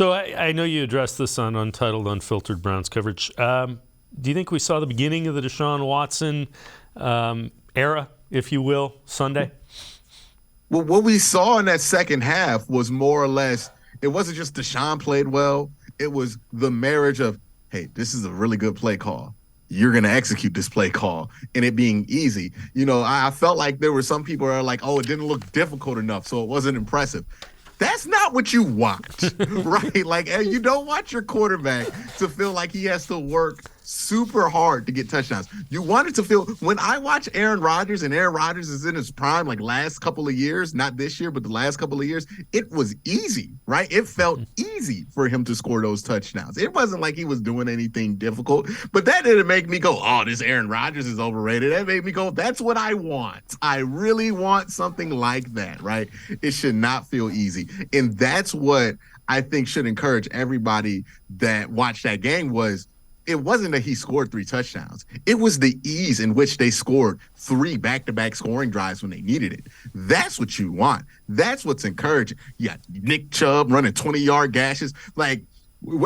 So I know you addressed this on Untitled Unfiltered Browns coverage. Do you think we saw the beginning of the Deshaun Watson era, if you will, Sunday? Well, what we saw in that second half was more or less, it wasn't just Deshaun played well. It was the marriage of, hey, this is a really good play call. You're going to execute this play call, and it being easy. I felt like there were some people who are like, oh, it didn't look difficult enough, so it wasn't impressive. That's not what you want, right? Like, you don't want your quarterback to feel like he has to work super hard to get touchdowns. You want it to feel, when I watch Aaron Rodgers, and Aaron Rodgers is in his prime, like last couple of years, not this year, but the last couple of years, it was easy, right? It felt easy for him to score those touchdowns. It wasn't like he was doing anything difficult, but that didn't make me go, oh, this Aaron Rodgers is overrated. That made me go, that's what I want. I really want something like that, right? It should not feel easy. And that's what I think should encourage everybody that watched that game. It wasn't that he scored 3 touchdowns. It was the ease in which they scored 3 back-to-back scoring drives when they needed it. That's what you want. That's what's encouraging. You got Nick Chubb running 20-yard gashes. Like,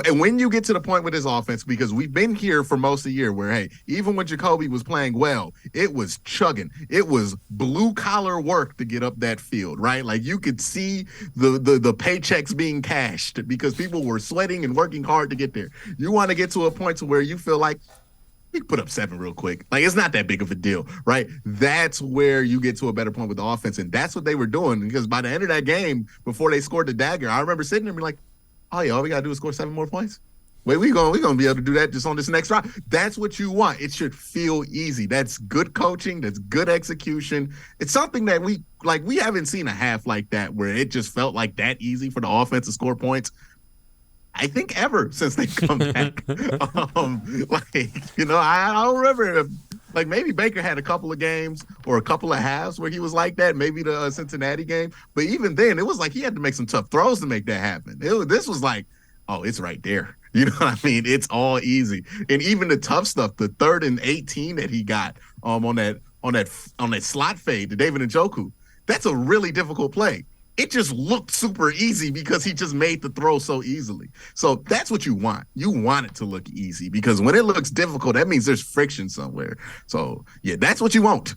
and when you get to the point with his offense, because we've been here for most of the year where, hey, even when Jacoby was playing well, it was chugging. It was blue-collar work to get up that field, right? Like, you could see the paychecks being cashed because people were sweating and working hard to get there. You want to get to a point to where you feel like, we can put up 7 real quick. Like, it's not that big of a deal, right? That's where you get to a better point with the offense, and that's what they were doing, because by the end of that game, before they scored the dagger, I remember sitting there and being like, oh, yeah, all we got to do is score 7 more points? Wait, we're going to be able to do that just on this next drive. That's what you want. It should feel easy. That's good coaching. That's good execution. It's something that we haven't seen a half like that where it just felt like that easy for the offense to score points, I think, ever since they come back. I don't remember if, like, maybe Baker had a couple of games or a couple of halves where he was like that, maybe the Cincinnati game. But even then, it was like he had to make some tough throws to make that happen. This was like, oh, it's right there. You know what I mean? It's all easy. And even the tough stuff, the 3rd and 18 that he got on that slot fade to David Njoku, that's a really difficult play. It just looked super easy because he just made the throw so easily. So that's what you want. You want it to look easy, because when it looks difficult, that means there's friction somewhere. So, yeah, that's what you want.